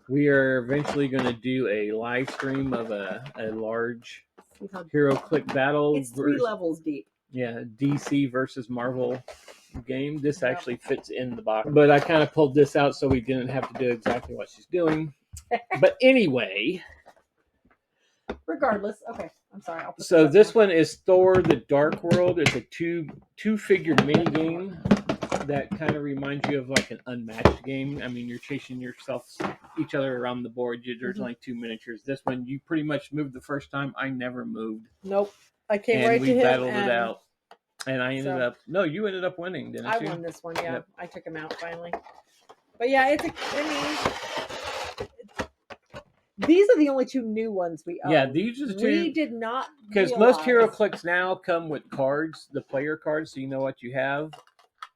We are eventually going to do a live stream of a large HeroQuest battle. It's 3 levels deep. Yeah, DC versus Marvel game. This actually fits in the box, but I kind of pulled this out so we didn't have to do exactly what she's doing. But anyway, regardless, okay. I'm sorry. So this one is Thor: The Dark World. It's a two-figure mini game that kind of reminds you of like an unmatched game. I mean, you're chasing each other around the board. There's only 2 miniatures. This one, you pretty much moved the first time. I never moved. Nope. I came right to him. And we battled it out. And I ended up... No, you ended up winning, didn't you? I won this one, yeah. Yep. I took him out finally. But yeah, these are the only 2 new ones we own. Yeah, these are the 2. We did not because most HeroQuest now come with cards, the player cards, so you know what you have.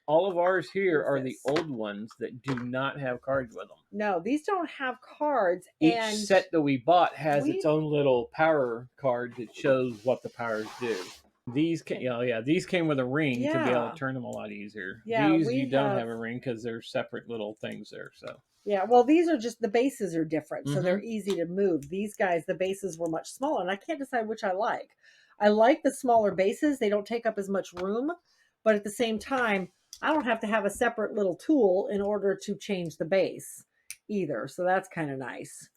All of ours here are the old ones that do not have cards with them. No, these don't have cards. Each set that we bought has its own little power card that shows what the powers do. These came with a ring to be able to turn them a lot easier. Yeah, these you don't have a ring because they're separate little things there. So yeah, well, these are just the bases are different, so they're easy to move. These guys, the bases were much smaller, and I can't decide which I like. I like the smaller bases; they don't take up as much room, but at the same time, I don't have to have a separate little tool in order to change the base either. So that's kind of nice.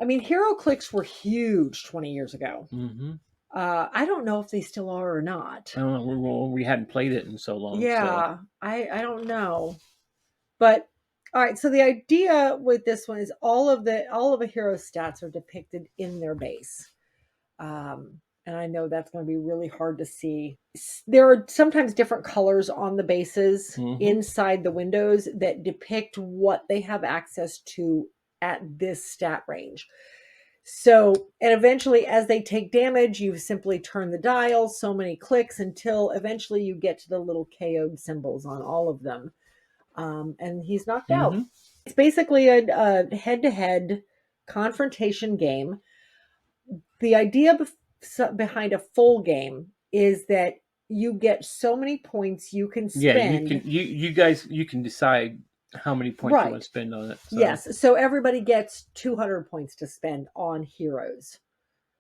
I mean, HeroClix were huge 20 years ago. I don't know if they still are or not. I don't know. Well, we hadn't played it in so long. Yeah, so. I don't know. But all right, so the idea with this one is all of a hero's stats are depicted in their base. And I know that's going to be really hard to see. There are sometimes different colors on the bases inside the windows that depict what they have access to at this stat range. So, and eventually as they take damage, you simply turn the dial so many clicks until eventually you get to the little KO'd symbols on all of them. And he's knocked out. It's basically a head-to-head confrontation game. The idea behind a full game is that you get so many points you can spend. Yeah, you can decide how many points you want to spend on it. So. Yes, so everybody gets 200 points to spend on heroes,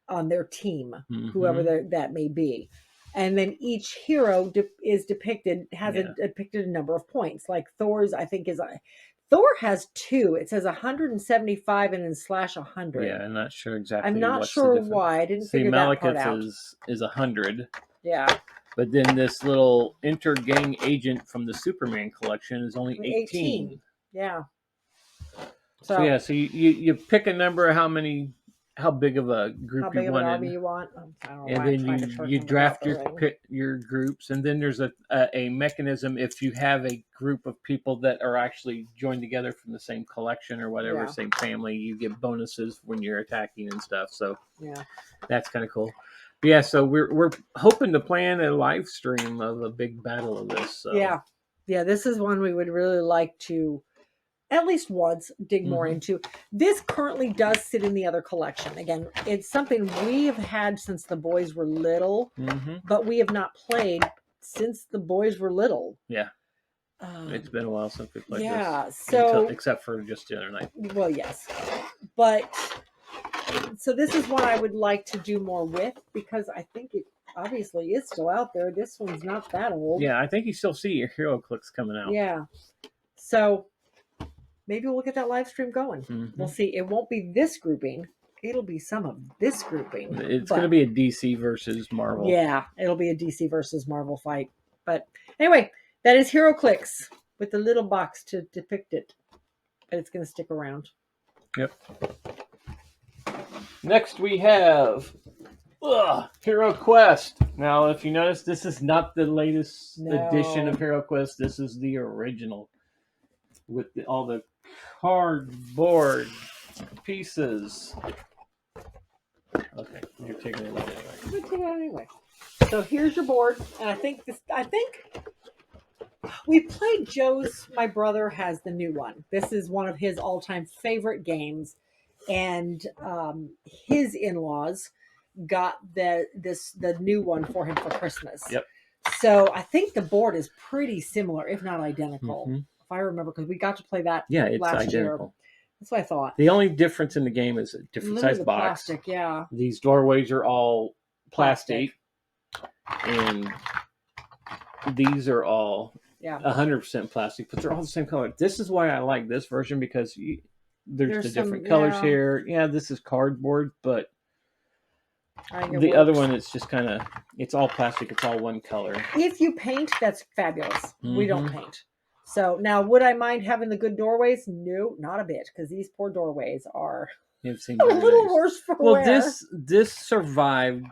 on their team, whoever that may be. And then each hero is depicted, depicted a number of points. Like Thor's, I think, Thor has 2. It says 175 and then /100. Yeah, I'm not sure exactly. I'm not sure why. I didn't figure that part out. is 100. Yeah. But then this little inter-gang agent from the Superman collection is only 18. Yeah. So you pick a number of how big of a group you want. Army you want. And then you draft your groups, and then there's a mechanism if you have a group of people that are actually joined together from the same collection or whatever, same family, you get bonuses when you're attacking and stuff. So that's kind of cool. But yeah, so we're hoping to plan a live stream of a big battle of this. So. Yeah, this is one we would really like to at least once dig more into. This currently does sit in the other collection. Again, it's something we have had since the boys were little, but we have not played since the boys were little. Yeah. It's been a while since we played this. Yeah, so... except for just the other night. Well, yes. But, so this is one I would like to do more with, because I think it obviously is still out there. This one's not that old. Yeah, I think you still see your HeroQuest coming out. Yeah. So... maybe we'll get that live stream going. We'll see. It won't be this grouping. It'll be some of this grouping. It's going to be a DC versus Marvel. Yeah, it'll be a DC versus Marvel fight. But anyway, that is HeroQuest with the little box to depict it. But it's going to stick around. Yep. Next we have HeroQuest. Now, if you notice, this is not the latest edition of HeroQuest. This is the original with all the cardboard pieces. Okay, you're taking it out anyway. I'm gonna take it out anyway. So here's your board, and I think we played my brother has the new one. This is one of his all-time favorite games, and his in-laws got the new one for him for Christmas. Yep. So I think the board is pretty similar, if not identical, if I remember, because we got to play that it's last identical. year. That's what I thought. The only difference in the game is a different size box. Plastic, yeah. These doorways are all plastic. And these are all 100% plastic, but they're all the same color. This is why I like this version, because there's the different colors here. Yeah, this is cardboard, but the other one, it's just kind of, it's all plastic. It's all one color. If you paint, that's fabulous. We don't paint. So now, would I mind having the good doorways? No, not a bit, because these poor doorways are a little worse for wear. Well, this survived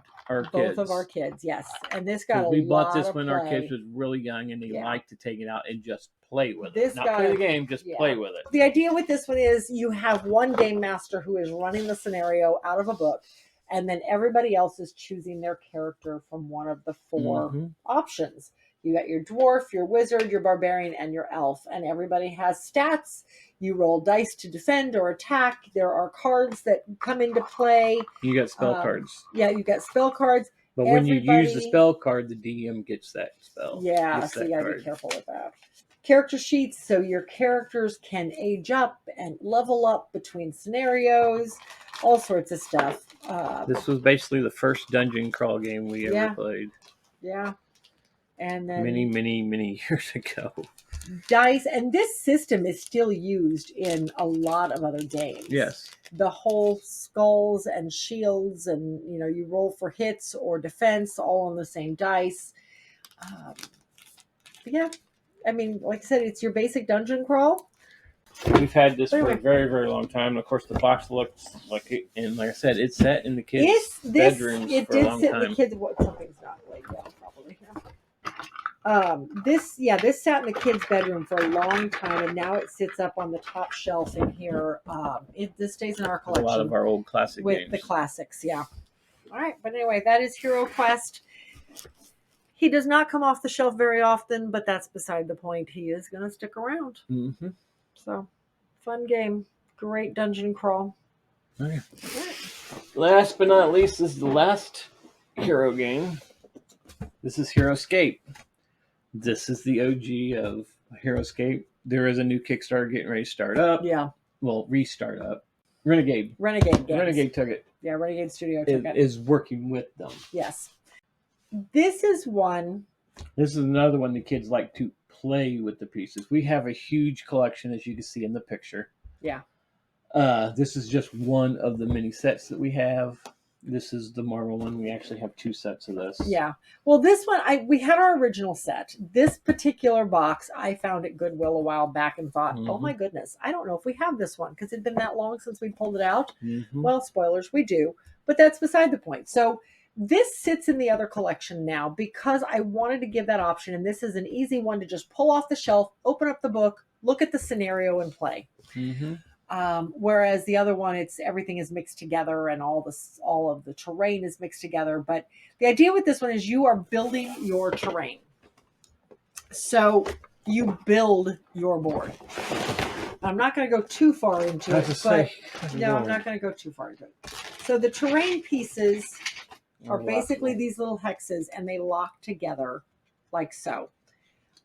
both of our kids, yes, and this got a lot of play. We bought this when our kids was really young, and they liked to take it out and just play with it. Not play the game, just play with it. The idea with this one is you have one game master who is running the scenario out of a book, and then everybody else is choosing their character from one of the 4 options. You got your dwarf, your wizard, your barbarian, and your elf, and everybody has stats. You roll dice to defend or attack. There are cards that come into play. You got spell cards. Yeah, you got spell cards. But when you use the spell card, the DM gets that spell. Yeah, so you gotta be careful with that. Character sheets, so your characters can age up and level up between scenarios, all sorts of stuff. This was basically the first dungeon crawl game we ever played. Yeah. And then many years ago. Dice, and this system is still used in a lot of other games. Yes. The whole skulls and shields, and you roll for hits or defense all on the same dice. Yeah, I mean, like I said, it's your basic dungeon crawl. We've had this for a very, very long time. And of course, the box looks like it, and like I said, it's set in the kids' bedrooms for a long time. In the kids. Something's not laid down properly here. This sat in the kids' bedroom for a long time, and now it sits up on the top shelf in here. This stays in our collection. A lot of our old classic with games. The classics, yeah. All right, but anyway, that is HeroQuest. He does not come off the shelf very often, but that's beside the point. He is going to stick around. So, fun game, great dungeon crawl. All right. Last but not least, this is the last hero game. This is HeroScape. This is the OG of HeroScape. There is a new Kickstarter getting ready to start up. Yeah. Well, restart up. Renegade games. took it. Yeah, Renegade Studio took it. Is working with them. Yes. This is another one the kids like to play with the pieces. We have a huge collection, as you can see in the picture. Yeah. This is just one of the many sets that we have. This is the Marvel one. We actually have 2 sets of this. Yeah. Well, this one, we had our original set. This particular box, I found at Goodwill a while back and thought, oh my goodness, I don't know if we have this one, because it'd been that long since we pulled it out. Well, spoilers, we do. But that's beside the point. So this sits in the other collection now because I wanted to give that option. And this is an easy one to just pull off the shelf, open up the book, look at the scenario, and play. Whereas the other one, everything is mixed together and all of the terrain is mixed together. But the idea with this one is you are building your terrain. So you build your board. I'm not going to go too far into it, I'm not going to go too far into it. So the terrain pieces are basically these little hexes, and they lock together like so.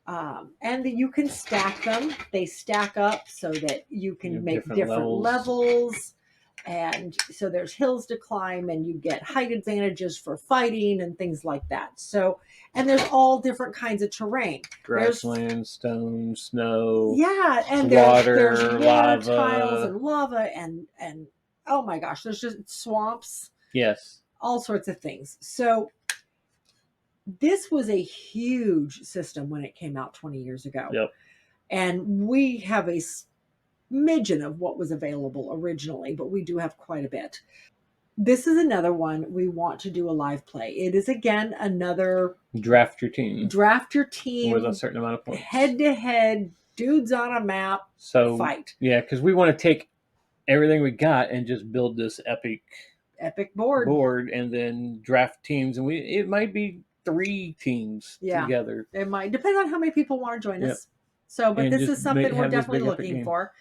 And you can stack them. They stack up so that you can make different levels. And so there's hills to climb, and you get height advantages for fighting and things like that. So, and there's all different kinds of terrain. Grassland, stone, snow. Yeah, and there's water tiles and lava and oh my gosh, there's just swamps. Yes. All sorts of things. So this was a huge system when it came out 20 years ago. Yep. And we have a smidgen of what was available originally, but we do have quite a bit. This is another one we want to do a live play. It is, again, another... Draft your team. With a certain amount of points. Head-to-head, dudes on a map, fight. Yeah, because we want to take everything we got and just build this epic Epic board. and then draft teams, and it might be 3 teams together. It might depend on how many people want to join Yep. us. So, but And this is something we're have this definitely big epic looking game. for.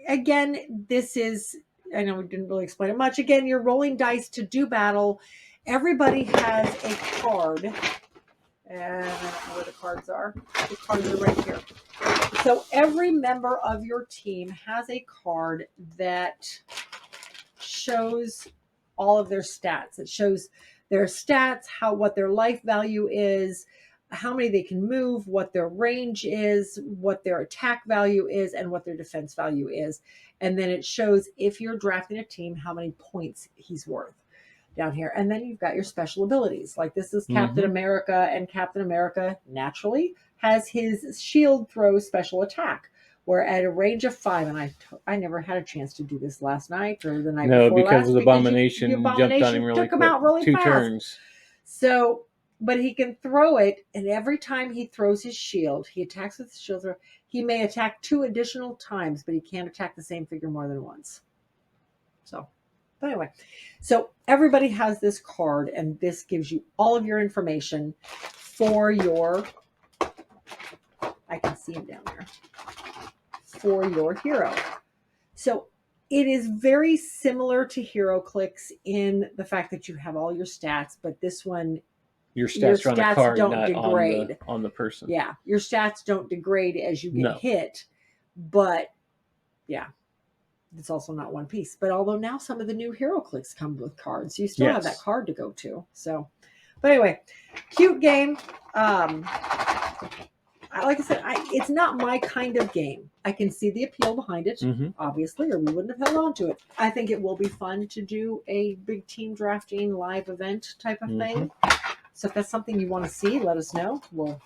Again, this is, I know we didn't really explain it much. Again, you're rolling dice to do battle. Everybody has a card. And I don't know where the cards are. The cards are right here. So every member of your team has a card that shows all of their stats. It shows their stats, what their life value is, how many they can move, what their range is, what their attack value is, and what their defense value is. And then it shows, if you're drafting a team, how many points he's worth down here. And then you've got your special abilities. Like this is Captain America, and Captain America naturally has his shield throw special attack. We're at a range of 5, and I never had a chance to do this last night or the night before last. No, because of the Abomination jumped on him really quick. Out really 2 fast. turns. So, but he can throw it, and every time he throws his shield, he attacks with his shield throw. He may attack 2 additional times, but he can't attack the same figure more than once. So, but anyway, so everybody has this card, and this gives you all of your information for your, I can see him down there, for your hero. So it is very similar to HeroClix in the fact that you have all your stats, but this one, your stats are on the card, don't not degrade on the person. Yeah, your stats don't degrade as you get hit, but yeah, it's also not one piece. But although now some of the new HeroClix come with cards, you still have that card to go to. So, but anyway, cute game. Like I said, it's not my kind of game. I can see the appeal behind it, obviously, or we wouldn't have held on to it. I think it will be fun to do a big team drafting live event type of thing. So if that's something you want to see, let us know. We'll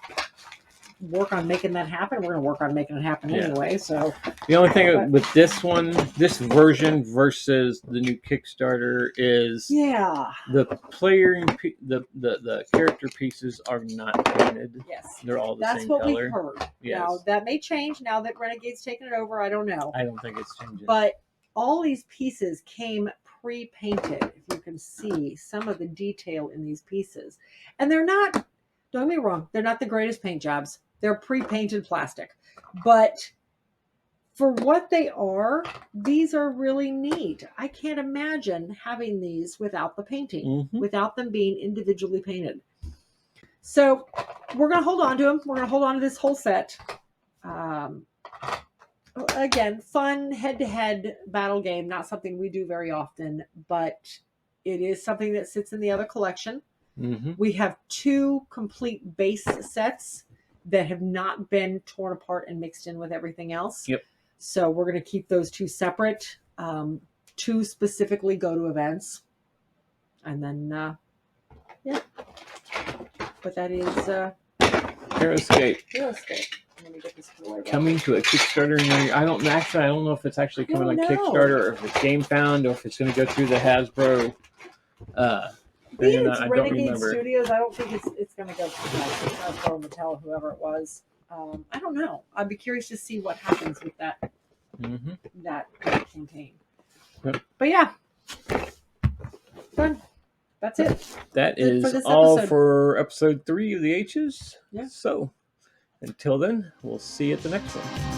work on making that happen. We're going to work on making it happen anyway. So the only thing with this one, this version versus the new Kickstarter is the player, the character pieces are not painted. Yes, they're all the same color. That's what we heard. Yes. Now that may change now that Renegade's taken it over. I don't know. I don't think it's changing. But all these pieces came pre-painted. If you can see some of the detail in these pieces, and they're not. Don't get me wrong. They're not the greatest paint jobs. They're pre-painted plastic, but for what they are, these are really neat. I can't imagine having these without the painting, without them being individually painted. So we're going to hold on to them. We're going to hold on to this whole set. Again, fun head-to-head battle game. Not something we do very often, but it is something that sits in the other collection. We have 2 complete base sets that have not been torn apart and mixed in with everything else. So we're going to keep those 2 separate. 2 specifically go to events. And then, but that is HeroScape. Let me get this away. Coming to a Kickstarter. I don't know if it's actually coming on Kickstarter, or if it's Game Found, or if it's going to go through the Hasbro. Being it's Renegade Studios, I don't think it's going to go through Hasbro, Mattel, whoever it was. I don't know. I'd be curious to see what happens with that that campaign. But yeah, fun. That's it. That is all for episode 3 of the H's. So until then, we'll see you at the next one.